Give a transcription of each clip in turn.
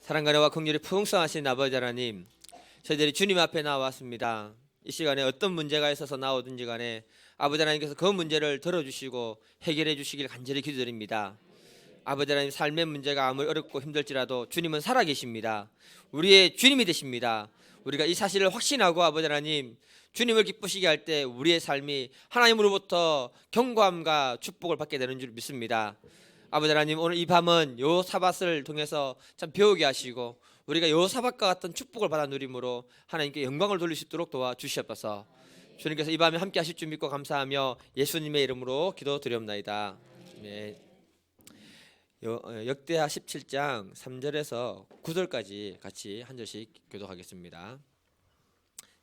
사랑과 은혜와 긍휼이 풍성하신 아버지 하나님, 저희들이 주님 앞에 나왔습니다. 이 시간에 어떤 문제가 있어서 나오든지 간에 아버지 하나님께서 그 문제를 들어주시고 해결해 주시길 간절히 기도드립니다. 아버지 하나님, 삶의 문제가 아무리 어렵고 힘들지라도 주님은 살아계십니다. 우리의 주님이 되십니다. 우리가 이 사실을 확신하고 아버지 하나님, 주님을 기쁘시게 할 때 우리의 삶이 하나님으로부터 경고함과 축복을 받게 되는 줄 믿습니다. 아버지 하나님, 오늘 이 밤은 요사밧을 통해서 참 배우게 하시고 우리가 요사밧과 같은 축복을 받아 누림으로 하나님께 영광을 돌릴 수 있도록 도와주시옵소서. 주님께서 이 밤에 함께 하실 줄 믿고 감사하며 예수님의 이름으로 기도드리옵나이다. 네. 역대하 17장 3절에서 9절까지 같이 한 절씩 교독하겠습니다.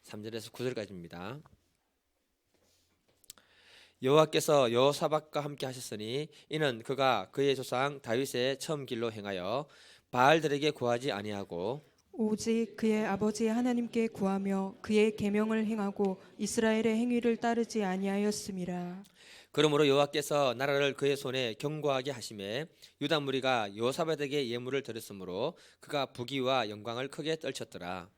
3절에서 9절까지입니다. 여호와께서 여호사밧과 함께 하셨으니 이는 그가 그의 조상 다윗의 처음 길로 행하여 바알들에게 구하지 아니하고 오직 그의 아버지 하나님께 구하며 그의 계명을 행하고 이스라엘의 행위를 따르지 아니하였음이라. 그러므로 여호와께서 나라를 그의 손에 견고하게 하심에 유다 무리가 여호사밧에게 예물을 드렸으므로 그가 부귀와 영광을 크게 떨쳤더라.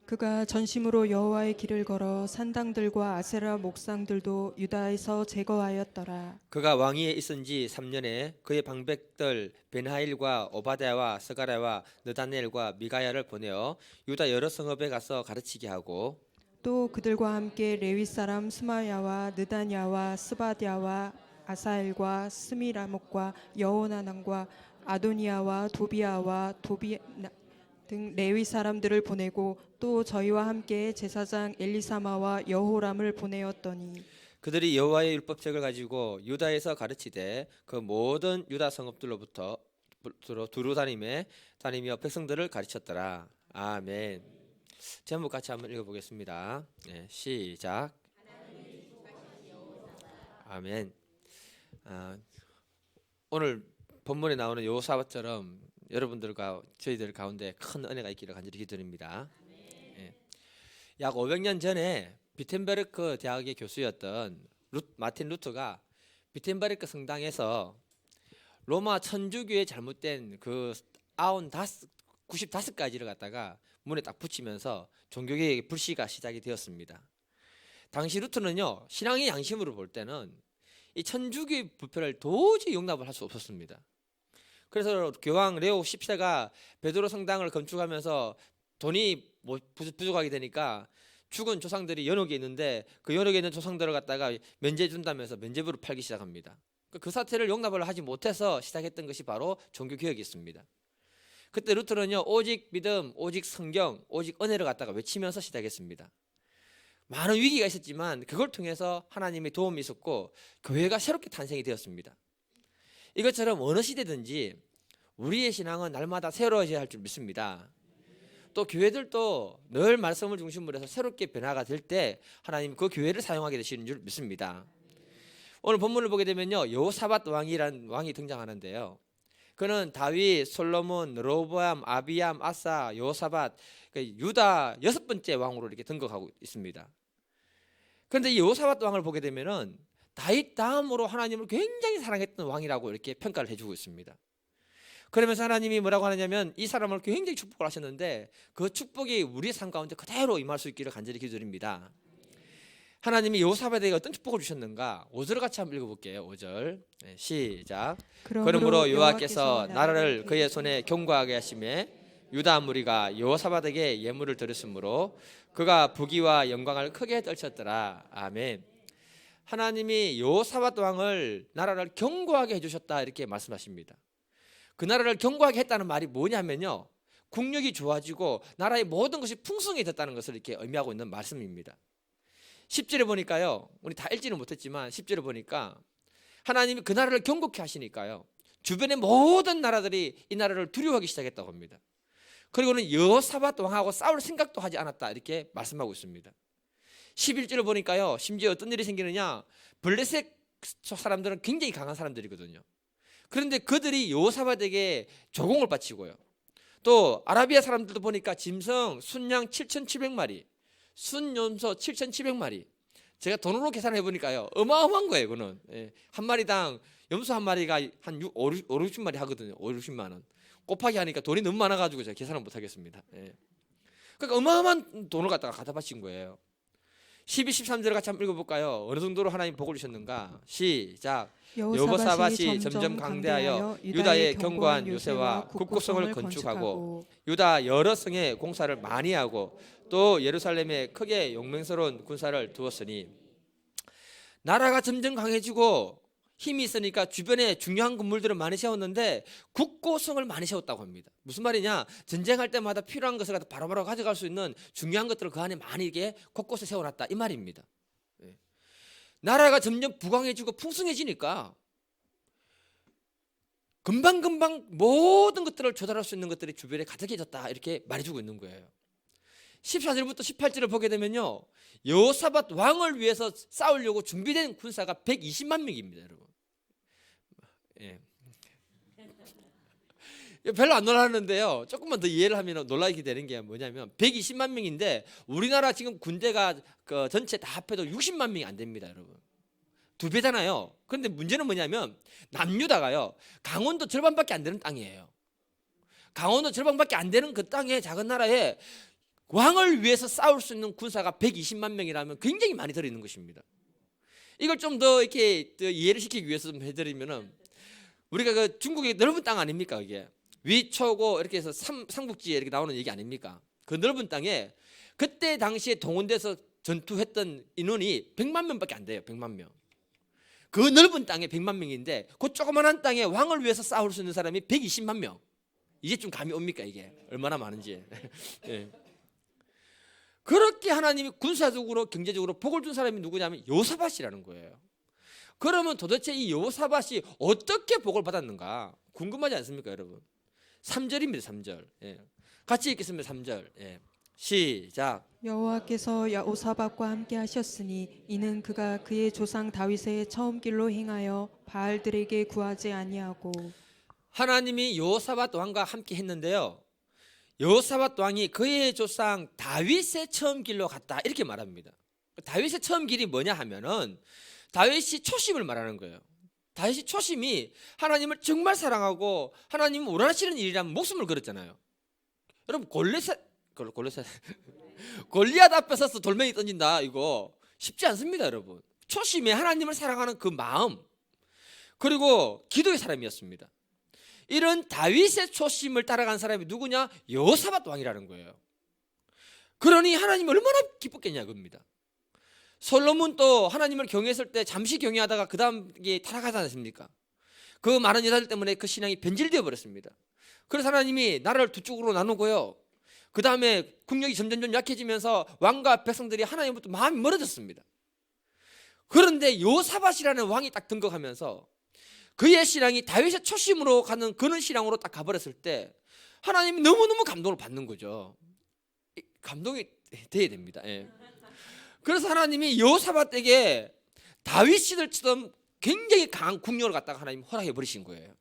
그가 전심으로 여호와의 길을 걸어 산당들과 아세라 목상들도 유다에서 제거하였더라. 그가 왕위에 있은 지 3년에 그의 방백들 벤하일과 오바댜와 스가랴와 느다넬과 미가야를 보내어 유다 여러 성읍에 가서 가르치게 하고 또 그들과 함께 레위 사람 스마야와 느다냐와 스바랴와 아사엘과 스미라목과 여호나난과 아도니아와 도비아와 등 레위 사람들을 보내고 또 저희와 함께 제사장 엘리사마와 여호람을 보내었더니 그들이 여호와의 율법책을 가지고 유다에서 가르치되 그 모든 유다 성읍들로부터 두루 다니며 백성들을 가르쳤더라. 아멘. 제목 같이 한번 읽어보겠습니다. 네, 시작. 아멘. 오늘 본문에 나오는 여호사밧처럼 여러분들과 저희들 가운데 큰 은혜가 있기를 간절히 기도드립니다. 예. 약 500년 전에 비텐베르크 대학의 교수였던 마틴 루터가 비텐베르크 성당에서 로마 천주교의 잘못된 그 95가지를 갖다가 문에 딱 붙이면서 종교개혁의 불씨가 시작이 되었습니다. 당시 루터는요, 신앙의 양심으로 볼 때는 이 천주교의 부패를 도저히 용납을 할 수 없었습니다. 그래서 교황 레오 10세가 베드로 성당을 건축하면서 돈이 부족하게 되니까 죽은 조상들이 연옥에 있는데 그 연옥에 있는 조상들을 갖다가 면제 준다면서 면제부를 팔기 시작합니다. 그 사태를 용납을 하지 못해서 시작했던 것이 바로 종교개혁이었습니다. 그때 루터는요, 오직 믿음, 오직 성경, 오직 은혜를 갖다가 외치면서 시작했습니다. 많은 위기가 있었지만 그걸 통해서 하나님의 도움이 있었고 교회가 새롭게 탄생이 되었습니다. 이것처럼 어느 시대든지 우리의 신앙은 날마다 새로워져야 할 줄 믿습니다. 또 교회들도 늘 말씀을 중심으로 해서 새롭게 변화가 될 때 하나님 그 교회를 사용하게 되시는 줄 믿습니다. 오늘 본문을 보게 되면요, 여호사밧 왕이라는 왕이 등장하는데요, 그는 다윗, 솔로몬, 르호보암, 아비암, 아사, 여호사밧, 유다 6번째 왕으로 이렇게 등극하고 있습니다. 그런데 이 여호사밧 왕을 보게 되면은 다윗 다음으로 하나님을 굉장히 사랑했던 왕이라고 이렇게 평가를 해주고 있습니다. 그러면서 하나님이 뭐라고 하느냐면 이 사람을 굉장히 축복을 하셨는데 그 축복이 우리의 삶 가운데 그대로 임할 수 있기를 간절히 기도드립니다. 하나님이 여호사밧에게 어떤 축복을 주셨는가? 5절 같이 한번 읽어볼게요. 5절 네, 시작. 그러므로 여호와께서 나라를 그의 손에 견고하게 하심에 유다 무리가 여호사밧에게 예물을 드렸으므로 그가 부귀와 영광을 크게 떨쳤더라. 아멘. 하나님이 여호사밧 왕을 나라를 견고하게 해주셨다 이렇게 말씀하십니다. 그 나라를 견고하게 했다는 말이 뭐냐면요, 국력이 좋아지고 나라의 모든 것이 풍성해졌다는 것을 이렇게 의미하고 있는 말씀입니다. 10절에 보니까요, 우리 다 읽지는 못했지만 10절에 보니까 하나님이 그 나라를 견고케 하시니까요, 주변의 모든 나라들이 이 나라를 두려워하기 시작했다고 합니다. 그리고는 여호사밧 왕하고 싸울 생각도 하지 않았다 이렇게 말씀하고 있습니다. 11절을 보니까요, 심지어 어떤 일이 생기느냐, 블레셋 사람들은 굉장히 강한 사람들이거든요. 그런데 그들이 여호사밧에게 조공을 바치고요, 또 아라비아 사람들도 보니까 짐승, 순양 7,700마리, 순염소 7,700마리, 제가 돈으로 계산해 보니까요, 어마어마한 거예요. 그는 한 마리당 염소 한 마리가 한 5, 60마리 하거든요. 5, 60만 원. 곱하기 하니까 돈이 너무 많아가지고 제가 계산을 못 하겠습니다. 예. 그러니까 어마어마한 돈을 갖다 바친 거예요. 12, 13절을 같이 한번 읽어볼까요? 어느 정도로 하나님 복을 주셨는가? 시작. 여호사밧이 점점 강대하여 유다의 견고한 요새와 국고성을 건축하고 유다 여러 성에 공사를 많이 하고 또 예루살렘에 크게 용맹스러운 군사를 두었으니, 나라가 점점 강해지고 힘이 있으니까 주변에 중요한 건물들을 많이 세웠는데 국고성을 많이 세웠다고 합니다. 무슨 말이냐? 전쟁할 때마다 필요한 것을 바로바로 가져갈 수 있는 중요한 것들을 그 안에 많이 이게 곳곳에 세워놨다 이 말입니다. 나라가 점점 부강해지고 풍성해지니까 금방금방 모든 것들을 조달할 수 있는 것들이 주변에 가득해졌다 이렇게 말해주고 있는 거예요. 14절부터 18절을 보게 되면요, 여호사밧 왕을 위해서 싸우려고 준비된 군사가 120만 명입니다, 여러분. 예. 별로 안 놀라는데요, 조금만 더 이해를 하면 놀라게 되는 게 뭐냐면 120만 명인데 우리나라 지금 군대가 그 전체 다 합해도 60만 명이 안 됩니다, 여러분. 2배잖아요. 그런데 문제는 뭐냐면 남유다가요, 강원도 절반밖에 안 되는 땅이에요. 강원도 절반밖에 안 되는 그 땅에, 작은 나라에 왕을 위해서 싸울 수 있는 군사가 120만 명이라면 굉장히 많이 들어있는 것입니다. 이걸 좀 더 이렇게 이해를 시키기 위해서 좀 해드리면은, 우리가 그 중국의 넓은 땅 아닙니까? 이게 위초고 이렇게 해서 삼국지에 이렇게 나오는 얘기 아닙니까? 그 넓은 땅에 그때 당시에 동원돼서 전투했던 인원이 100만 명밖에 안 돼요. 100만 명. 그 넓은 땅에 100만 명인데 그 조그만한 땅에 왕을 위해서 싸울 수 있는 사람이 120만 명. 이제 좀 감이 옵니까? 이게 얼마나 많은지. 예. 그렇게 하나님이 군사적으로 경제적으로 복을 준 사람이 누구냐면 여호사밧이라는 거예요. 그러면 도대체 이 여호사밧이 어떻게 복을 받았는가 궁금하지 않습니까, 여러분? 3절입니다. 3절. 예. 같이 읽겠습니다. 3절. 예. 시작. 여호와께서 여호사밧과 함께 하셨으니 이는 그가 그의 조상 다윗의 처음 길로 행하여 바알들에게 구하지 아니하고. 하나님이 여호사밧 왕과 함께 했는데요, 여호사밧 왕이 그의 조상 다윗의 처음 길로 갔다 이렇게 말합니다. 다윗의 처음 길이 뭐냐 하면은 다윗이 초심을 말하는 거예요. 다윗이 초심이 하나님을 정말 사랑하고 하나님을 원하시는 일이라면 목숨을 걸었잖아요. 여러분 골리앗 앞에 서서 돌멩이 던진다, 이거 쉽지 않습니다, 여러분. 초심에 하나님을 사랑하는 그 마음, 그리고 기도의 사람이었습니다. 이런 다윗의 초심을 따라간 사람이 누구냐? 여호사밧 왕이라는 거예요. 그러니 하나님이 얼마나 기뻤겠냐 겁니다. 솔로몬도 하나님을 경외했을 때 잠시 경외하다가 그 다음 게 타락하지 않습니까? 그 많은 여자들 때문에 그 신앙이 변질되어 버렸습니다. 그래서 하나님이 나라를 두 쪽으로 나누고요, 그 다음에 국력이 점점 약해지면서 왕과 백성들이 하나님부터 마음이 멀어졌습니다. 그런데 여호사밧이라는 왕이 딱 등극하면서 그의 신앙이 다윗의 초심으로 가는 그런 신앙으로 딱 가버렸을 때 하나님이 너무너무 감동을 받는 거죠. 감동이 돼야 됩니다. 예. 그래서 하나님이 여호사밧에게 다윗 시절처럼 굉장히 강한 국력을 갖다가 하나님 허락해 버리신 거예요.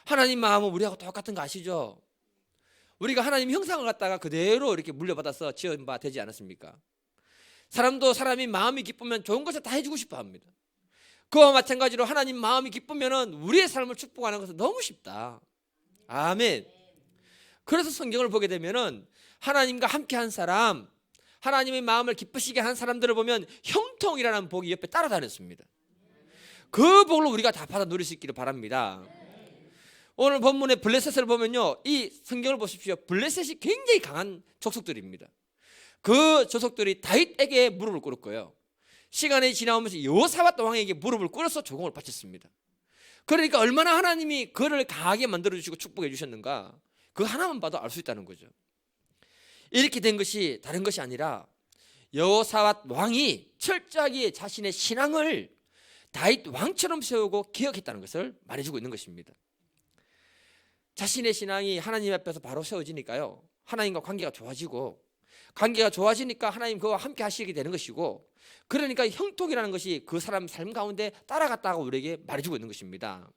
하나님 마음은 우리하고 똑같은 거 아시죠? 우리가 하나님 형상을 갖다가 그대로 이렇게 물려받아서 지은 바 되지 않았습니까? 사람도 사람이 마음이 기쁘면 좋은 것을 다 해주고 싶어 합니다. 그와 마찬가지로 하나님 마음이 기쁘면은 우리의 삶을 축복하는 것은 너무 쉽다. 아멘. 그래서 성경을 보게 되면은 하나님과 함께한 사람, 하나님의 마음을 기쁘시게 한 사람들을 보면 형통이라는 복이 옆에 따라다녔습니다. 그 복을 우리가 다 받아 누릴 수 있기를 바랍니다. 오늘 본문의 블레셋을 보면요, 이 성경을 보십시오. 블레셋이 굉장히 강한 족속들입니다. 그 족속들이 다윗에게 무릎을 꿇었고요, 시간이 지나오면서 여호사밧 왕에게 무릎을 꿇어서 조공을 바쳤습니다. 그러니까 얼마나 하나님이 그를 강하게 만들어주시고 축복해 주셨는가, 그 하나만 봐도 알 수 있다는 거죠. 이렇게 된 것이 다른 것이 아니라 여호사밧 왕이 철저하게 자신의 신앙을 다윗 왕처럼 세우고 개혁했다는 것을 말해주고 있는 것입니다. 자신의 신앙이 하나님 앞에서 바로 세워지니까요, 하나님과 관계가 좋아지고, 관계가 좋아지니까 하나님 그와 함께 하시게 되는 것이고, 그러니까 형통이라는 것이 그 사람 삶 가운데 따라갔다고 우리에게 말해주고 있는 것입니다.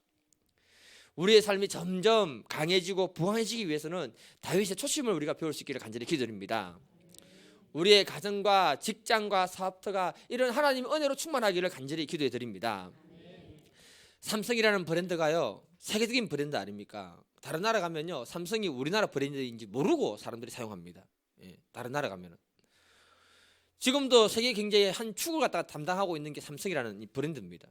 우리의 삶이 점점 강해지고 부강해지기 위해서는 다윗의 초심을 우리가 배울 수 있기를 간절히 기도드립니다. 우리의 가정과 직장과 사업터가 이런 하나님의 은혜로 충만하기를 간절히 기도해 드립니다. 삼성이라는 브랜드가요, 세계적인 브랜드 아닙니까? 다른 나라 가면요, 삼성이 우리나라 브랜드인지 모르고 사람들이 사용합니다. 예, 다른 나라 가면은. 지금도 세계 경제의 한 축을 갖다가 담당하고 있는 게 삼성이라는 이 브랜드입니다.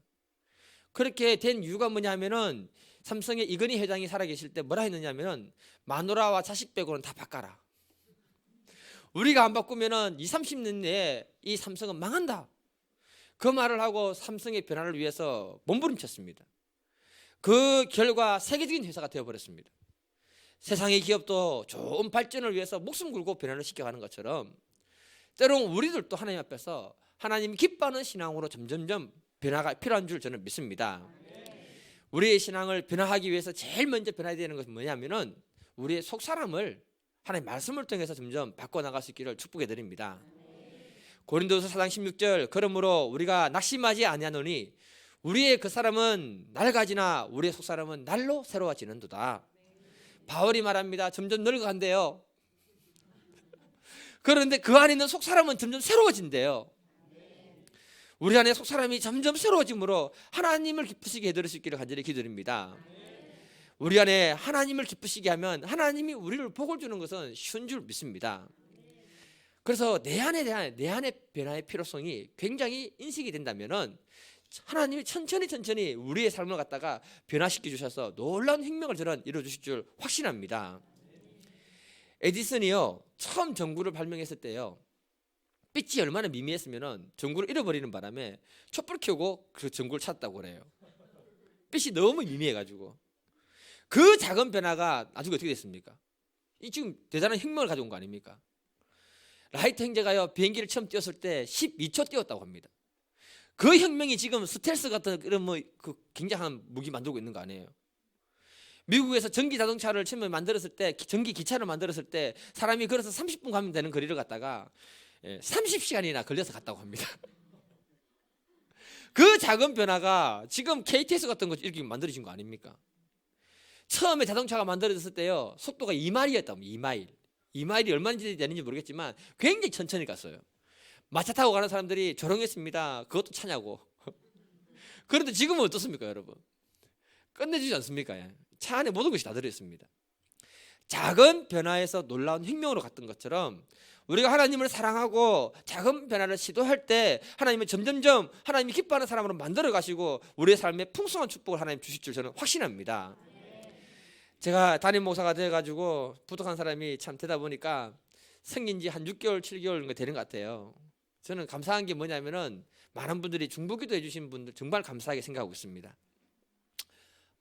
그렇게 된 이유가 뭐냐면은 삼성의 이건희 회장이 살아계실 때 뭐라 했느냐면은 마누라와 자식 빼고는 다 바꿔라. 우리가 안 바꾸면은 20, 30년 내에 이 삼성은 망한다. 그 말을 하고 삼성의 변화를 위해서 몸부림쳤습니다. 그 결과 세계적인 회사가 되어버렸습니다. 세상의 기업도 좋은 발전을 위해서 목숨 걸고 변화를 시켜가는 것처럼 때론 우리들도 하나님 앞에서 하나님이 기뻐하는 신앙으로 점점점 변화가 필요한 줄 저는 믿습니다. 우리의 신앙을 변화하기 위해서 제일 먼저 변화해야 되는 것은 뭐냐면은 우리의 속사람을 하나님 말씀을 통해서 점점 바꿔나갈 수 있기를 축복해 드립니다. 고린도서 4장 16절 그러므로 우리가 낙심하지 아니하노니 우리의 그 사람은 낡아지나 우리의 속사람은 날로 새로워지는도다. 바울이 말합니다. 점점 늙어간대요. 그런데 그 안에 있는 속사람은 점점 새로워진대요. 우리 안에 속사람이 점점 새로워짐으로 하나님을 기쁘시게 해드릴 수 있기를 간절히 기도드립니다. 우리 안에 하나님을 기쁘시게 하면 하나님이 우리를 복을 주는 것은 쉬운 줄 믿습니다. 그래서 내 안에 대한 내 안의 변화의 필요성이 굉장히 인식이 된다면은 하나님이 천천히 우리의 삶을 갖다가 변화시켜 주셔서 놀라운 혁명을 저는 이루어 주실 줄 확신합니다. 에디슨이요 처음 전구를 발명했을 때요 빛이 얼마나 미미했으면은 전구를 잃어버리는 바람에 촛불 켜고 그 전구를 찾았다고 그래요. 빛이 너무 미미해가지고 그 작은 변화가 나중에 어떻게 됐습니까? 이 지금 대단한 혁명을 가져온 거 아닙니까? 라이트 형제가요 비행기를 처음 띄웠을 때 12초 띄웠다고 합니다. 그 혁명이 지금 스텔스 같은 그런 그 굉장한 무기 만들고 있는 거 아니에요? 미국에서 전기 자동차를 처음에 만들었을 때 전기 기차를 만들었을 때 사람이 걸어서 30분 가면 되는 거리를 갔다가 30시간이나 걸려서 갔다고 합니다. 그 작은 변화가 지금 KTX 같은 거 이렇게 만들어진 거 아닙니까? 처음에 자동차가 만들어졌을 때요 속도가 2마일이었다고 2마일. 2마일이 얼마나 되는지 모르겠지만 굉장히 천천히 갔어요. 마차 타고 가는 사람들이 조롱했습니다. 그것도 차냐고. 그런데 지금은 어떻습니까 여러분? 끝내주지 않습니까? 차 안에 모든 것이 다 들어있습니다. 작은 변화에서 놀라운 혁명으로 갔던 것처럼 우리가 하나님을 사랑하고 작은 변화를 시도할 때 하나님은 점점점 하나님이 기뻐하는 사람으로 만들어 가시고 우리의 삶에 풍성한 축복을 하나님 주실 줄 저는 확신합니다. 제가 담임 목사가 돼가지고 부족한 사람이 참 되다 보니까 생긴 지 한 6개월 7개월 되는 것 같아요. 저는 감사한 게 뭐냐면은 많은 분들이 중보기도 해주신 분들 정말 감사하게 생각하고 있습니다.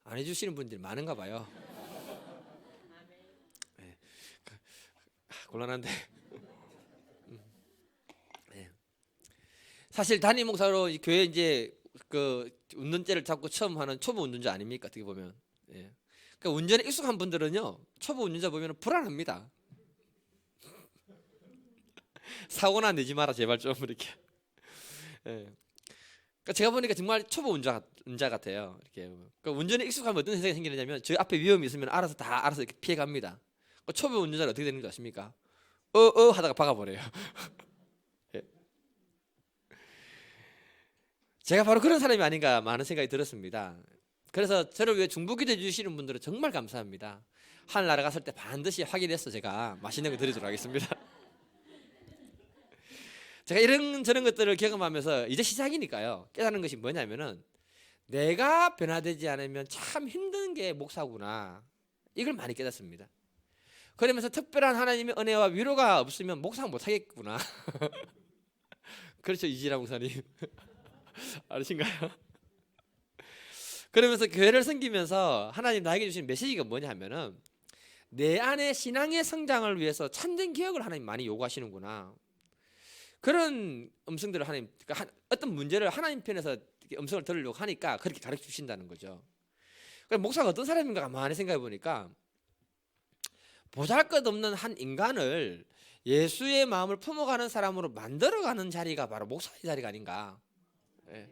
안 해주시는 분들이 많은가 봐요. 네. 곤란한데 네. 사실 담임 목사로 이 교회 이제 그 운전대를 잡고 처음 하는 초보 운전자 아닙니까? 어떻게 보면 네. 그러니까 운전에 익숙한 분들은요 초보 운전자 보면 불안합니다. 사고나 내지 마라 제발 좀 이렇게. 예. 그러니까 제가 보니까 정말 초보 운전자 같아요. 이렇게. 그러니까 운전에 익숙하면 어떤 현상이 생기냐면 저 앞에 위험이 있으면 알아서 이렇게 피해 갑니다. 그러니까 초보 운전자는 어떻게 되는 줄 아십니까? 하다가 박아버려요. 예. 제가 바로 그런 사람이 아닌가 많은 생각이 들었습니다. 그래서 저를 위해 중보기도 해주시는 분들은 정말 감사합니다. 하늘나라 갔을 때 반드시 확인해서 제가 맛있는 거 드리도록 하겠습니다. 제가 이런 저런 것들을 경험하면서 이제 시작이니까요 깨닫는 것이 뭐냐면은 내가 변화되지 않으면 참 힘든 게 목사구나 이걸 많이 깨닫습니다. 그러면서 특별한 하나님의 은혜와 위로가 없으면 목사 못하겠구나. 그렇죠 이지라 목사님. 아니신가요? 그러면서 교회를 섬기면서 하나님 나에게 주신 메시지가 뭐냐 하면은 내 안에 신앙의 성장을 위해서 참된 개혁을 하나님 많이 요구하시는구나. 그런 음성들을 하나님 그러니까 어떤 문제를 하나님 편에서 음성을 들으려고 하니까 그렇게 가르쳐 주신다는 거죠. 그럼 목사가 어떤 사람인가 가만히 생각해 보니까 보잘것없는 한 인간을 예수의 마음을 품어가는 사람으로 만들어가는 자리가 바로 목사의 자리가 아닌가. 예.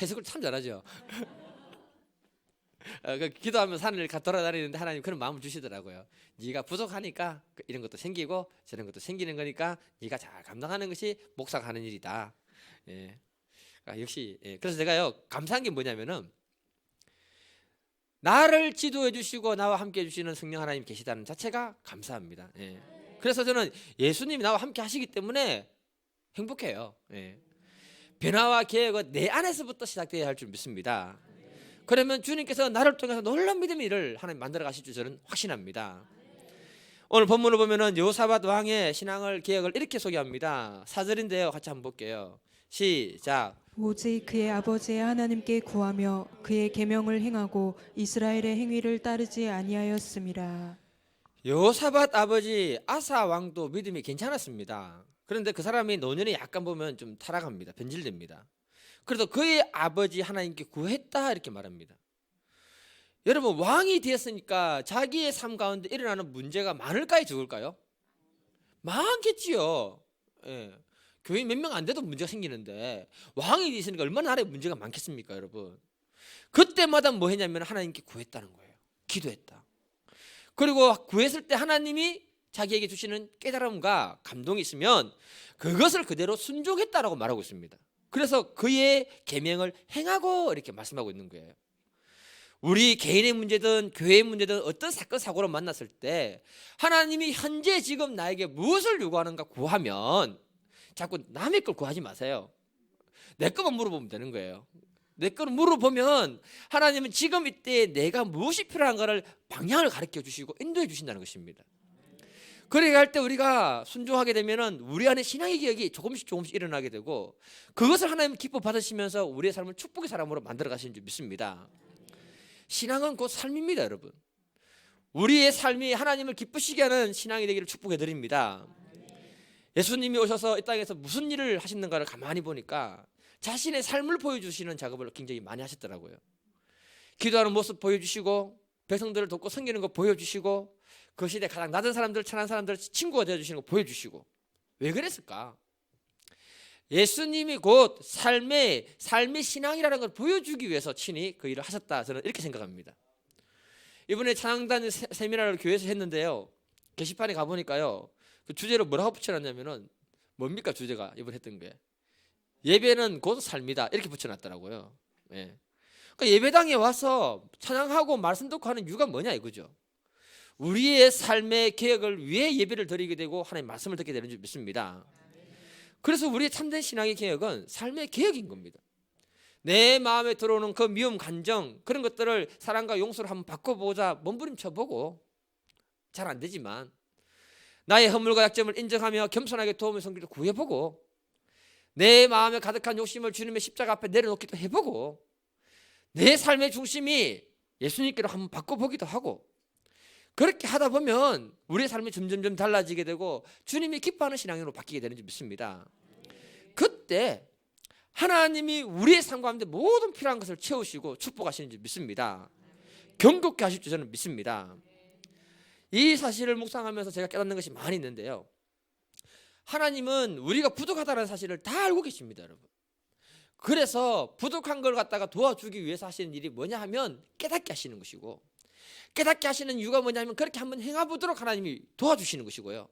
해석을 참 잘하죠. 기도하면 산을 돌아다니는데 하나님 그런 마음을 주시더라고요. 네가 부족하니까 이런 것도 생기고 저런 것도 생기는 거니까 네가 잘 감당하는 것이 목사가 하는 일이다. 예. 역시 그래서 제가요 감사한 게 뭐냐면은 나를 지도해 주시고 나와 함께 해 주시는 성령 하나님 계시다는 자체가 감사합니다. 예. 그래서 저는 예수님이 나와 함께 하시기 때문에 행복해요. 예. 변화와 개혁은 내 안에서부터 시작되어야 할 줄 믿습니다. 그러면 주님께서 나를 통해서 놀라운 믿음의 일을 하나님 만들어 가실 줄 저는 확신합니다. 오늘 본문을 보면은 여호사밧 왕의 신앙을 개혁을 이렇게 소개합니다. 4절인데요. 같이 한번 볼게요. 시작. 오직 그의 아버지의 하나님께 구하며 그의 계명을 행하고 이스라엘의 행위를 따르지 아니하였음이라. 여호사밧 아버지 아사 왕도 믿음이 괜찮았습니다. 그런데 그 사람이 노년에 약간 보면 좀 타락합니다. 변질됩니다. 그래도 그의 아버지 하나님께 구했다 이렇게 말합니다. 여러분 왕이 되었으니까 자기의 삶 가운데 일어나는 문제가 많을까요, 적을까요? 많겠지요. 예. 교인 몇 명 안 돼도 문제가 생기는데 왕이 되었으니까 얼마나 나라에 문제가 많겠습니까, 여러분? 그때마다 뭐 했냐면 하나님께 구했다는 거예요. 기도했다. 그리고 구했을 때 하나님이 자기에게 주시는 깨달음과 감동이 있으면 그것을 그대로 순종했다라고 말하고 있습니다. 그래서 그의 계명을 행하고 이렇게 말씀하고 있는 거예요. 우리 개인의 문제든 교회의 문제든 어떤 사건 사고를 만났을 때 하나님이 현재 지금 나에게 무엇을 요구하는가 구하면 자꾸 남의 걸 구하지 마세요. 내 것만 물어보면 되는 거예요. 내 거를 물어보면 하나님은 지금 이때 내가 무엇이 필요한가를 방향을 가르쳐 주시고 인도해 주신다는 것입니다. 그렇게 할 때 우리가 순종하게 되면은 우리 안에 신앙의 기억이 조금씩 일어나게 되고 그것을 하나님 기뻐 받으시면서 우리의 삶을 축복의 사람으로 만들어 가시는 줄 믿습니다. 신앙은 곧 삶입니다, 여러분. 우리의 삶이 하나님을 기쁘시게 하는 신앙이 되기를 축복해 드립니다. 예수님이 오셔서 이 땅에서 무슨 일을 하시는가를 가만히 보니까 자신의 삶을 보여주시는 작업을 굉장히 많이 하셨더라고요. 기도하는 모습 보여주시고 백성들을 돕고 섬기는 거 보여주시고 그 시대 가장 낮은 사람들, 천한 사람들 친구가 되어주시는 거 보여주시고. 왜 그랬을까? 예수님이 곧 삶의 신앙이라는 걸 보여주기 위해서 친히 그 일을 하셨다, 저는 이렇게 생각합니다. 이번에 찬양단 세미나를 교회에서 했는데요, 게시판에 가보니까요 그 주제로 뭐라고 붙여놨냐면은 뭡니까? 주제가 이번 했던 게 예배는 곧 삶이다 이렇게 붙여놨더라고요. 예. 그러니까 예배당에 와서 찬양하고 말씀 듣고 하는 이유가 뭐냐 이거죠. 우리의 삶의 개혁을 위해 예배를 드리게 되고 하나님 말씀을 듣게 되는 줄 믿습니다. 그래서 우리의 참된 신앙의 개혁은 삶의 개혁인 겁니다. 내 마음에 들어오는 그 미움, 감정 그런 것들을 사랑과 용서로 한번 바꿔보자 몸부림쳐보고 잘 안 되지만 나의 허물과 약점을 인정하며 겸손하게 도움을 성기를 구해보고 내 마음에 가득한 욕심을 주님의 십자가 앞에 내려놓기도 해보고 내 삶의 중심이 예수님께로 한번 바꿔보기도 하고 그렇게 하다 보면 우리의 삶이 점점점 달라지게 되고 주님이 기뻐하는 신앙으로 바뀌게 되는 줄 믿습니다. 그때 하나님이 우리의 삶 가운데 모든 필요한 것을 채우시고 축복하시는 줄 믿습니다. 경고케 하실 줄 저는 믿습니다. 이 사실을 묵상하면서 제가 깨닫는 것이 많이 있는데요, 하나님은 우리가 부족하다는 사실을 다 알고 계십니다, 여러분. 그래서 부족한 걸 갖다가 도와주기 위해서 하시는 일이 뭐냐 하면 깨닫게 하시는 것이고, 깨닫게 하시는 이유가 뭐냐면 그렇게 한번 행해보도록 하나님이 도와주시는 것이고요,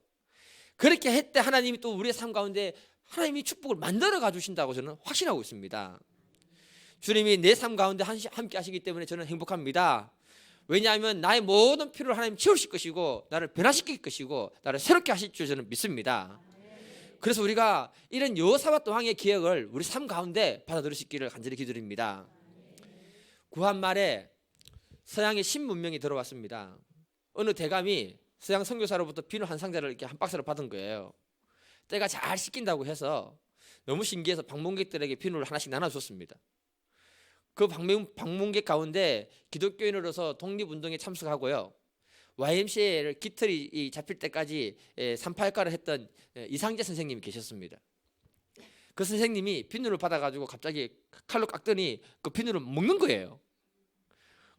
그렇게 할 때 하나님이 또 우리의 삶 가운데 하나님이 축복을 만들어 가주신다고 저는 확신하고 있습니다. 주님이 내 삶 가운데 함께 하시기 때문에 저는 행복합니다. 왜냐하면 나의 모든 필요를 하나님 채우실 것이고 나를 변화시킬 것이고 나를 새롭게 하실 줄 저는 믿습니다. 그래서 우리가 이런 여호사밧 왕의 기억을 우리 삶 가운데 받아들일 수 있기를 간절히 기도드립니다. 구한 말에 서양의 신문명이 들어왔습니다. 어느 대감이 서양 선교사로부터 비누 한 상자를 이렇게 한 박스를 받은 거예요. 때가 잘 씻긴다고 해서 너무 신기해서 방문객들에게 비누를 하나씩 나눠줬습니다. 그 방문객 가운데 기독교인으로서 독립운동에 참석하고요, YMCA를 깃털이 잡힐 때까지 386가를 했던 이상재 선생님이 계셨습니다. 그 선생님이 비누를 받아가지고 갑자기 칼로 깎더니 그 비누를 먹는 거예요.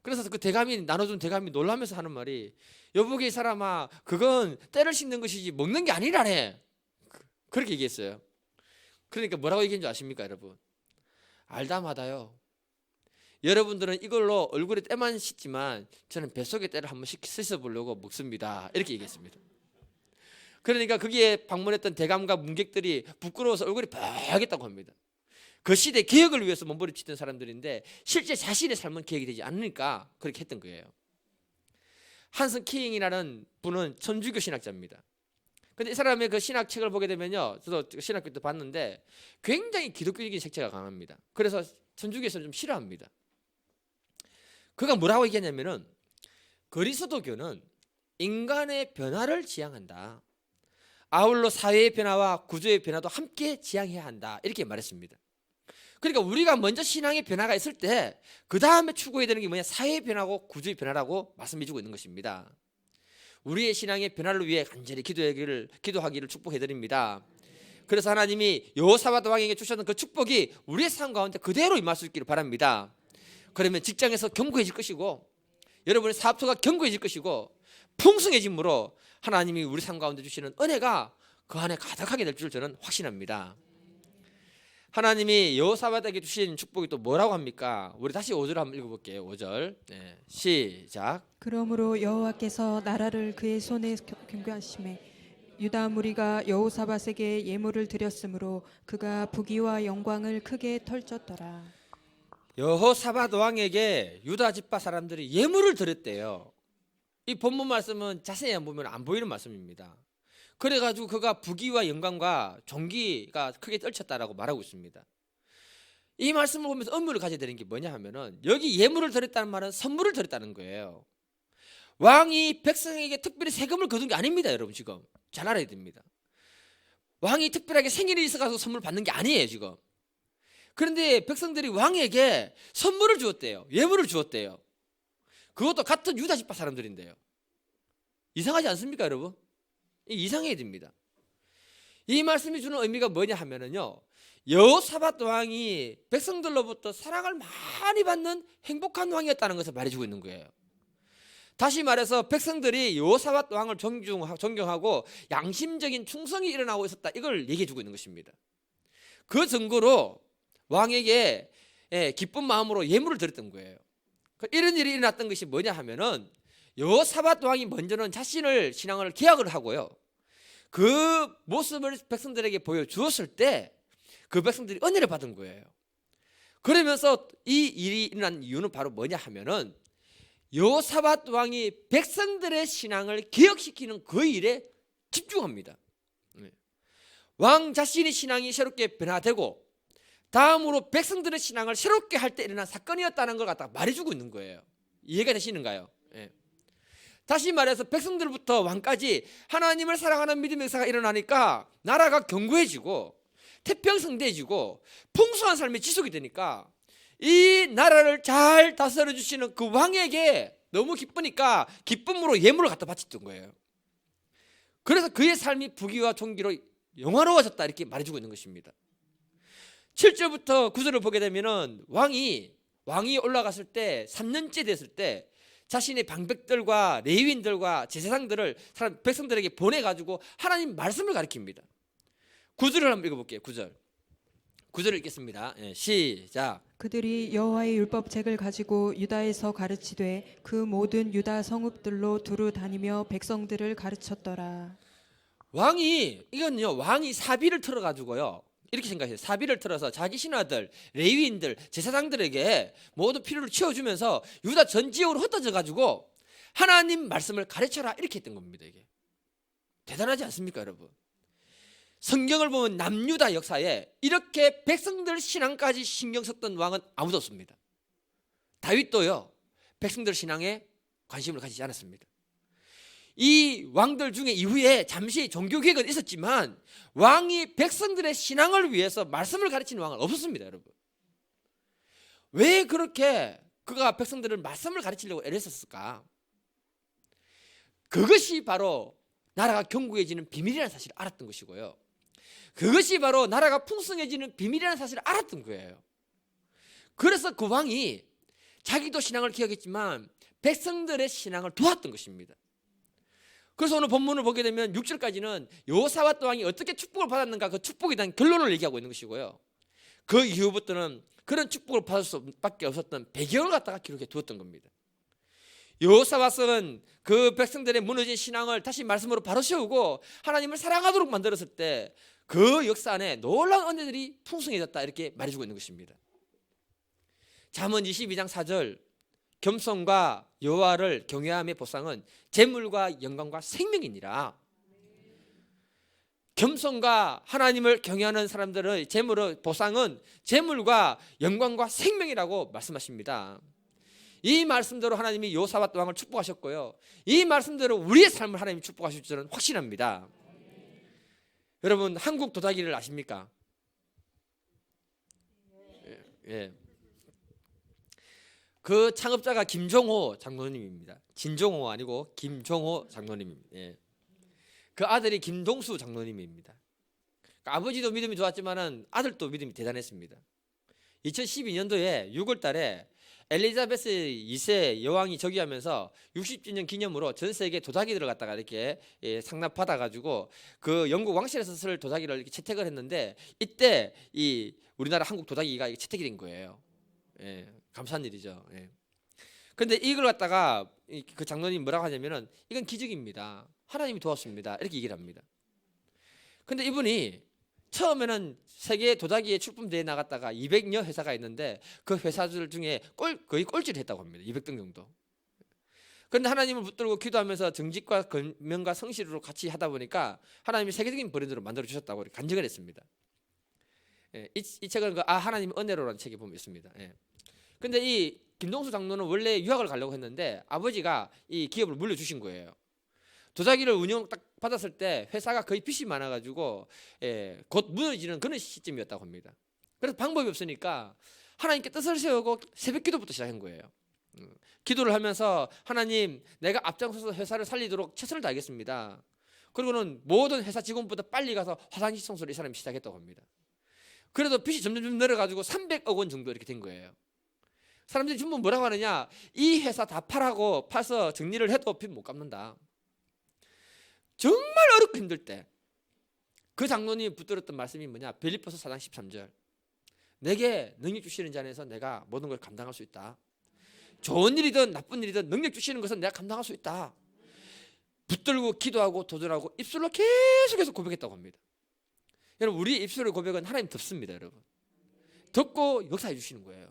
그래서 그 대감이 나눠준 대감이 놀라면서 하는 말이, 여보게 이 사람아, 그건 때를 씻는 것이지 먹는 게 아니라네. 그렇게 얘기했어요. 그러니까 뭐라고 얘기한 줄 아십니까, 여러분? 알다마다요, 여러분들은 이걸로 얼굴에 때만 씻지만 저는 뱃속에 때를 한번 씻어보려고 먹습니다, 이렇게 얘기했습니다. 그러니까 거기에 방문했던 대감과 문객들이 부끄러워서 얼굴이 빨개졌다고 합니다. 그 시대 개혁을 위해서 몸부림치던 사람들인데 실제 자신의 삶은 개혁이 되지 않으니까 그렇게 했던 거예요. 한슨 킹이라는 분은 천주교 신학자입니다. 근데 이 사람의 그 신학책을 보게 되면요, 저도 신학교 때 봤는데 굉장히 기독교적인 색채가 강합니다. 그래서 천주교에서는 좀 싫어합니다. 그가 뭐라고 얘기했냐면은 그리스도교는 인간의 변화를 지향한다. 아울러 사회의 변화와 구조의 변화도 함께 지향해야 한다. 이렇게 말했습니다. 그러니까 우리가 먼저 신앙의 변화가 있을 때 그 다음에 추구해야 되는 게 뭐냐? 사회의 변화고 구조의 변화라고 말씀해주고 있는 것입니다. 우리의 신앙의 변화를 위해 간절히 기도하기를 축복해드립니다. 그래서 하나님이 여호사밧 왕에게 주셨던 그 축복이 우리의 삶 가운데 그대로 임할 수 있기를 바랍니다. 그러면 직장에서 견고해질 것이고 여러분의 사업처가 견고해질 것이고 풍성해짐으로 하나님이 우리 삶 가운데 주시는 은혜가 그 안에 가득하게 될 줄 저는 확신합니다. 하나님이 여호사밧에게 주신 축복이 또 뭐라고 합니까? 우리 다시 5절 한번 읽어볼게요. 5절 네, 시작. 그러므로 여호와께서 나라를 그의 손에 경배하심에 유다 무리가 여호사밧에게 예물을 드렸으므로 그가 부귀와 영광을 크게 털쳤더라. 여호사밧 왕에게 유다 지파 사람들이 예물을 드렸대요. 이 본문 말씀은 자세히 보면 안 보이는 말씀입니다. 그래가지고 그가 부귀와 영광과 존귀가 크게 떨쳤다라고 말하고 있습니다. 이 말씀을 보면서 의문을 가져야 되는 게 뭐냐 하면은 여기 예물을 드렸다는 말은 선물을 드렸다는 거예요. 왕이 백성에게 특별히 세금을 거둔 게 아닙니다. 여러분 지금 잘 알아야 됩니다. 왕이 특별하게 생일이 있어가지고 선물 받는 게 아니에요 지금. 그런데 백성들이 왕에게 선물을 주었대요. 예물을 주었대요. 그것도 같은 유다 지파 사람들인데요. 이상하지 않습니까 여러분? 이상해야 됩니다. 이 말씀이 주는 의미가 뭐냐 하면은요, 여호사밧 왕이 백성들로부터 사랑을 많이 받는 행복한 왕이었다는 것을 말해주고 있는 거예요. 다시 말해서 백성들이 여호사밧 왕을 존경하고 양심적인 충성이 일어나고 있었다, 이걸 얘기해주고 있는 것입니다. 그 증거로 왕에게 기쁜 마음으로 예물을 드렸던 거예요. 이런 일이 일어났던 것이 뭐냐 하면은 여호사밧 왕이 먼저는 자신을 신앙을 개혁을 하고요, 그 모습을 백성들에게 보여주었을 때 그 백성들이 은혜를 받은 거예요. 그러면서 이 일이 일어난 이유는 바로 뭐냐 하면은 여호사밧 왕이 백성들의 신앙을 개혁시키는 그 일에 집중합니다. 왕 자신의 신앙이 새롭게 변화되고 다음으로 백성들의 신앙을 새롭게 할 때 일어난 사건이었다는 걸 갖다가 말해주고 있는 거예요. 이해가 되시는가요? 다시 말해서 백성들부터 왕까지 하나님을 사랑하는 믿음의 역사가 일어나니까 나라가 견고해지고 태평성대해지고 풍성한 삶이 지속이 되니까 이 나라를 잘 다스려 주시는 그 왕에게 너무 기쁘니까 기쁨으로 예물을 갖다 바쳤던 거예요. 그래서 그의 삶이 부귀와 존귀로 영화로워졌다, 이렇게 말해주고 있는 것입니다. 7절부터 9절을 보게 되면은 왕이 올라갔을 때 3년째 됐을 때 자신의 방백들과 레위인들과 제사장들을 백성들에게 보내가지고 하나님 말씀을 가르칩니다. 9절을 한번 읽어볼게요. 9절 읽겠습니다. 시작. 그들이 여호와의 율법책을 가지고 유다에서 가르치되 그 모든 유다 성읍들로 두루 다니며 백성들을 가르쳤더라. 왕이 사비를 틀어가지고요, 이렇게 생각해요. 사비를 틀어서 자기 신하들, 레위인들, 제사장들에게 모든 필요를 채워주면서 유다 전 지역으로 흩어져 가지고 하나님 말씀을 가르쳐라, 이렇게 했던 겁니다. 이게 대단하지 않습니까 여러분? 성경을 보면 남유다 역사에 이렇게 백성들 신앙까지 신경 썼던 왕은 아무도 없습니다. 다윗도요, 백성들 신앙에 관심을 가지지 않았습니다. 이 왕들 중에 이후에 잠시 종교개혁은 있었지만 왕이 백성들의 신앙을 위해서 말씀을 가르치는 왕은 없었습니다. 여러분, 왜 그렇게 그가 백성들을 말씀을 가르치려고 애랬었을까? 그것이 바로 나라가 견고해지는 비밀이라는 사실을 알았던 것이고요, 그것이 바로 나라가 풍성해지는 비밀이라는 사실을 알았던 거예요. 그래서 그 왕이 자기도 신앙을 기억했지만 백성들의 신앙을 도왔던 것입니다. 그래서 오늘 본문을 보게 되면 6절까지는 여호사밧 왕이 어떻게 축복을 받았는가, 그 축복에 대한 결론을 얘기하고 있는 것이고요, 그 이후부터는 그런 축복을 받을 수밖에 없었던 배경을 갖다가 기록해 두었던 겁니다. 여호사밧은 그 백성들의 무너진 신앙을 다시 말씀으로 바로 세우고 하나님을 사랑하도록 만들었을 때 그 역사 안에 놀라운 은혜들이 풍성해졌다, 이렇게 말해주고 있는 것입니다. 잠언 22장 4절, 겸손과 여호와를 경외함의 보상은 재물과 영광과 생명이니라. 겸손과 하나님을 경외하는 사람들의 재물의 보상은 재물과 영광과 생명이라고 말씀하십니다. 이 말씀대로 하나님이 여호사밧 왕을 축복하셨고요, 이 말씀대로 우리의 삶을 하나님이 축복하실 줄은 확신합니다. 여러분, 한국 도자기를 아십니까? 예. 그 창업자가 김종호 장로님입니다. 진종호 아니고 김종호 장로님입니다. 예. 그 아들이 김동수 장로님입니다. 그러니까 아버지도 믿음이 좋았지만은 아들도 믿음이 대단했습니다. 2012년도에 6월 달에 엘리자베스 2세 여왕이 저기하면서 60주년 기념으로 전 세계 도자기들을 갖다가 이렇게 상납받아 가지고 그 영국 왕실에서 쓸 도자기를 이렇게 채택을 했는데, 이때 이 우리나라 한국 도자기가 채택이 된 거예요. 예, 감사한 일이죠. 예. 근데 이걸 갖다가 그 장로님 뭐라고 하냐면은 이건 기적입니다, 하나님이 도왔습니다, 이렇게 얘기를 합니다. 근데 이분이 처음에는 세계 도자기에 출품대회에 나갔다가 200여 회사가 있는데 그 회사들 중에 거의 꼴찌를 했다고 합니다. 200등 정도. 그런데 하나님을 붙들고 기도하면서 정직과 근면과 성실으로 같이 하다 보니까 하나님이 세계적인 브랜드로 만들어 주셨다고 간증을 했습니다. 예, 이 책은 하나님 은혜로라는 책에 보면 있습니다. 예. 근데 이 김동수 장로는 원래 유학을 가려고 했는데 아버지가 이 기업을 물려주신 거예요. 도자기를 운영 딱 받았을 때 회사가 거의 빚이 많아가지고 곧 무너지는 그런 시점이었다고 합니다. 그래서 방법이 없으니까 하나님께 뜻을 세우고 새벽 기도부터 시작한 거예요. 기도를 하면서 하나님, 내가 앞장서서 회사를 살리도록 최선을 다하겠습니다. 그리고는 모든 회사 직원보다 빨리 가서 화장실 청소를 이 사람이 시작했다고 합니다. 그래도 빚이 점점 늘어가지고 300억 원 정도 이렇게 된 거예요. 사람들이 전부 뭐라고 하느냐, 이 회사 다 팔아서 정리를 해도 빚 못 갚는다. 정말 어렵고 힘들 때 그 장로님이 붙들었던 말씀이 뭐냐, 빌립보서 4장 13절, 내게 능력 주시는 자 안에서 내가 모든 걸 감당할 수 있다. 좋은 일이든 나쁜 일이든 능력 주시는 것은 내가 감당할 수 있다. 붙들고 기도하고 도전하고 입술로 계속해서 고백했다고 합니다. 여러분, 우리 입술의 고백은 하나님 듣습니다. 여러분, 듣고 역사해 주시는 거예요.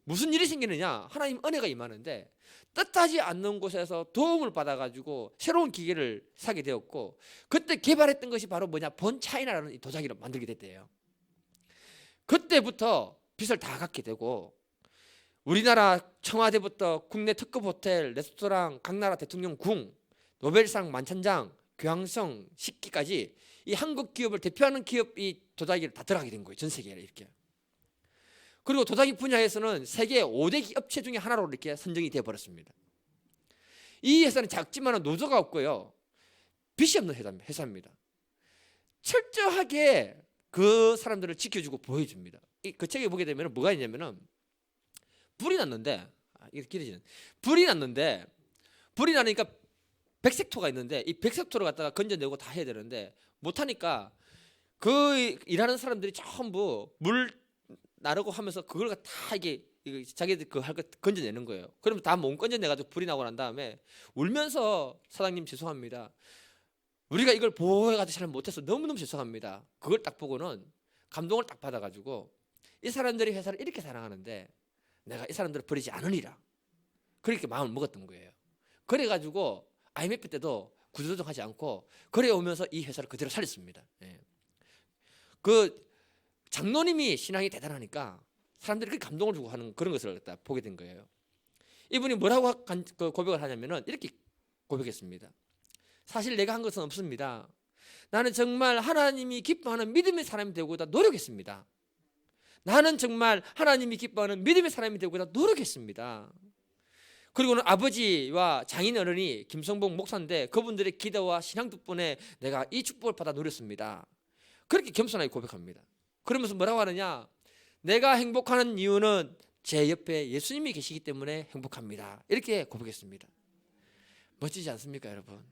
무슨 일이 생기느냐, 하나님 은혜가 임하는데 뜻하지 않는 곳에서 도움을 받아가지고 새로운 기계를 사게 되었고, 그때 개발했던 것이 바로 뭐냐, 본 차이나라는 이 도자기를 만들게 됐대요. 그때부터 빚을 다 갚게 되고, 우리나라 청와대부터 국내 특급 호텔, 레스토랑, 각 나라 대통령 궁, 노벨상 만찬장, 교황청 식기까지 이 한국 기업을 대표하는 기업이 도자기를 다 들어가게 된 거예요. 전 세계에 이렇게. 그리고 도자기 분야에서는 세계 5대 업체 중에 하나로 이렇게 선정이 되어 버렸습니다. 이 회사는 작지만 노조가 없고요, 빚이 없는 회사입니다. 철저하게 그 사람들을 지켜주고 보여줍니다. 그 책에 보게 되면 뭐가 있냐면은 불이 났는데, 이게 길어지는, 불이 나니까 백색토가 있는데 이 백색토를 갖다가 건져내고 다 해야 되는데 못하니까 그 일하는 사람들이 전부 물 나르고 하면서 그걸 다 이게 자기들 그 할 거 건져내는 거예요. 그러면 다 못 건져내가지고 불이 나고 난 다음에 울면서, 사장님 죄송합니다, 우리가 이걸 보호해가지고 잘 못해서 너무너무 죄송합니다. 그걸 딱 보고는 감동을 딱 받아가지고 이 사람들이 회사를 이렇게 사랑하는데 내가 이 사람들을 버리지 않으리라, 그렇게 마음을 먹었던 거예요. 그래가지고 IMF 때도 구조조정하지 않고 그래 오면서 이 회사를 그대로 살렸습니다. 예. 그 장로님이 신앙이 대단하니까 사람들이 그렇게 감동을 주고 하는 그런 것을 갖다 보게 된 거예요. 이분이 뭐라고 고백을 하냐면은 이렇게 고백했습니다. 사실 내가 한 것은 없습니다. 나는 정말 하나님이 기뻐하는 믿음의 사람이 되고자 노력했습니다. 나는 정말 하나님이 기뻐하는 믿음의 사람이 되고자 노력했습니다. 그리고는 아버지와 장인 어른이 김성봉 목사인데 그분들의 기도와 신앙 덕분에 내가 이 축복을 받아 누렸습니다. 그렇게 겸손하게 고백합니다. 그러면서 뭐라고 하느냐, 내가 행복하는 이유는 제 옆에 예수님이 계시기 때문에 행복합니다. 이렇게 고백했습니다. 멋지지 않습니까, 여러분?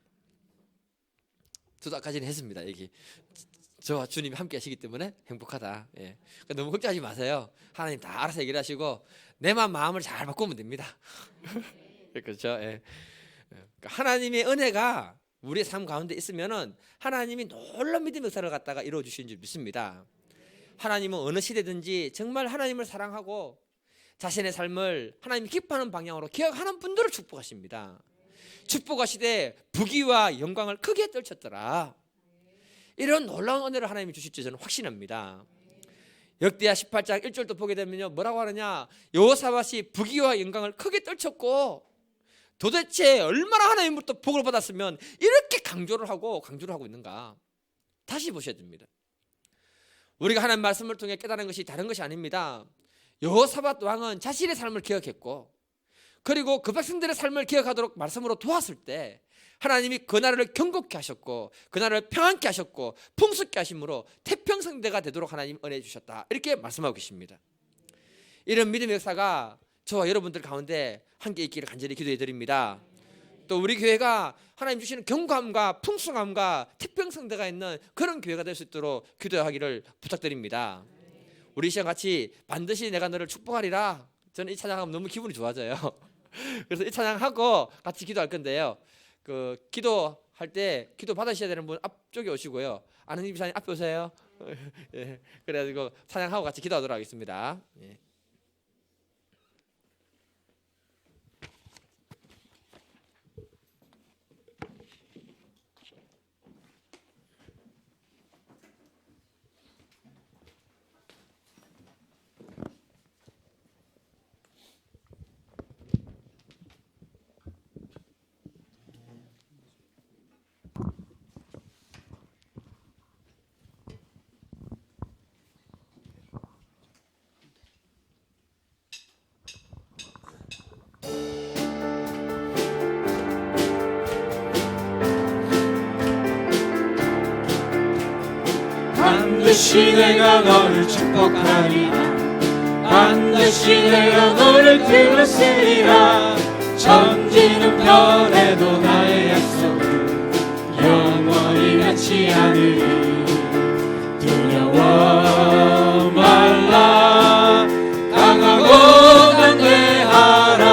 저도 아까 전에 했습니다. 얘기. 저와 주님이 함께 하시기 때문에 행복하다. 예. 그러니까 너무 걱정하지 마세요. 하나님 다 알아서 얘기를 하시고 내만 마음을 잘 바꾸면 됩니다. 그렇죠. 예. 그러니까 하나님의 은혜가 우리의 삶 가운데 있으면은 하나님이 놀라운 믿음의 역사를 갖다가 이루어 주시는 줄 믿습니다. 하나님은 어느 시대든지 정말 하나님을 사랑하고 자신의 삶을 하나님 기뻐하는 방향으로 기억하는 분들을 축복하십니다. 축복하시되 부귀와 영광을 크게 떨쳤더라. 이런 놀라운 은혜를 하나님이 주실 줄 저는 확신합니다. 역대하 18장 1절도 보게 되면요, 뭐라고 하느냐, 여호사밧이 부귀와 영광을 크게 떨쳤고 도대체 얼마나 하나님으로부터 복을 받았으면 이렇게 강조를 하고 있는가. 다시 보셔야 됩니다. 우리가 하나님 말씀을 통해 깨달은 것이 다른 것이 아닙니다. 여호사밧 왕은 자신의 삶을 기억했고, 그리고 그 백성들의 삶을 기억하도록 말씀으로 도왔을 때 하나님이 그 나라를 견고케 하셨고 그 나라를 평안케 하셨고 풍수케 하심으로 태평성대가 되도록 하나님 은혜 주셨다, 이렇게 말씀하고 계십니다. 이런 믿음의 역사가 저와 여러분들 가운데 함께 있기를 간절히 기도해 드립니다. 또 우리 교회가 하나님 주시는 경고함과 풍성함과 태평성대가 있는 그런 교회가 될 수 있도록 기도하기를 부탁드립니다. 우리 이 시간 같이 반드시 내가 너를 축복하리라. 저는 이 찬양하면 너무 기분이 좋아져요. 그래서 이 찬양하고 같이 기도할 건데요, 그 기도할 때 기도 받으셔야 되는 분 앞쪽에 오시고요, 아는 집사님 앞에 오세요. 예, 그래가지고 찬양하고 같이 기도하도록 하겠습니다. 예. 반드시 내가 너를 축복하리라. 반드시 내가 너를 들었으리라. 천지는 변해도 나의 약속은 영원히 변치 않으리. 두려워 말라. 강하고 담대하라.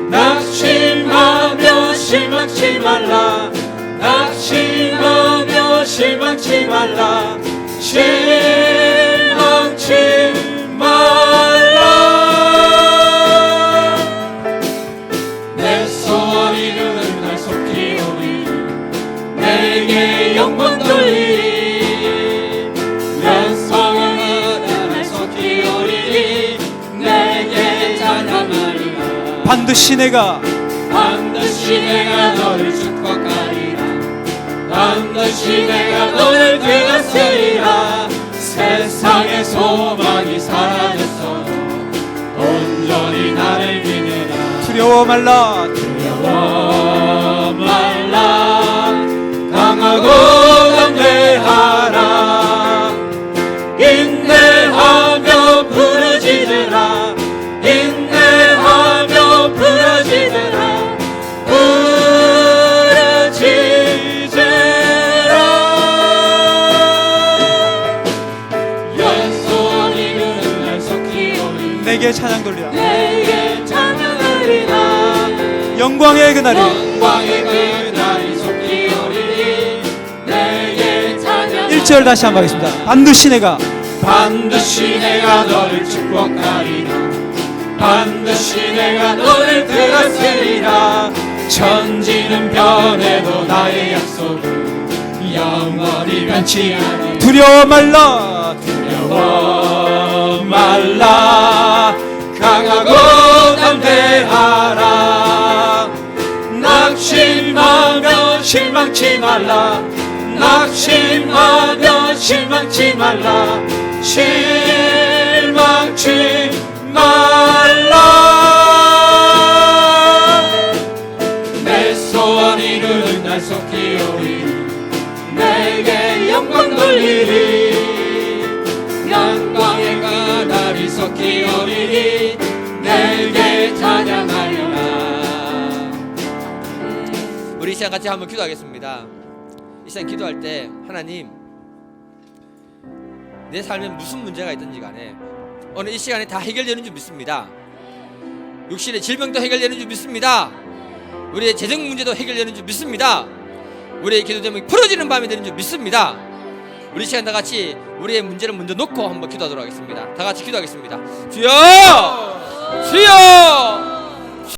낙심하며 실망치 말라. 낙심하며 실망치 말라. 실망치 말라. 내 소원 이루는 날 속히 오리. 내게 영광 돌리리. 연성은 이루는 날 속히 오리. 내게 찬양하리라. 반드시 내가 너를 축복하리라. 반드시 내가 너를 되었으리라. 세상의 소망이 사라졌어도 온전히 나를 믿으라. 두려워 말라. 두려워 말라. 강하고 담대하라. 인내하며 부르짖으라. 인내하며 부르짖으라. 내게 찬양 돌리라. 내게 찬양하리라. 영광의 그날이 영광의 그날이 속히 오리니. 내게 찬양. 1절 다시 한번 하겠습니다. 반드시 내가 너를 축복하리라. 반드시 내가 너를 들었으리라. 천지는 변해도 나의 약속은 영원히 변치 않으리. 두려워 말라. 두려워 말라. 강하고 담대하라. 낙심하며 실망치 말라. 낙심하며 실망치 말라. 실망치 말라. 내 소원 이루는 날 속히 오리. 내게 영광 돌리리. 영광의 그날이 속히 오리니. 내게 찬양하리라. 우리 이 시간 같이 한번 기도하겠습니다. 이 시간 기도할 때 하나님, 내 삶에 무슨 문제가 있든지 간에 오늘 이 시간에 다 해결되는 줄 믿습니다. 육신의 질병도 해결되는 줄 믿습니다. 우리의 재정 문제도 해결되는 줄 믿습니다. 우리의 기도 제목이 풀어지는 밤이 되는 줄 믿습니다. 우리 시간 다 같이 우리의 문제를 먼저 놓고 한번 기도하도록 하겠습니다. 다 같이 기도하겠습니다. 주여! 주여!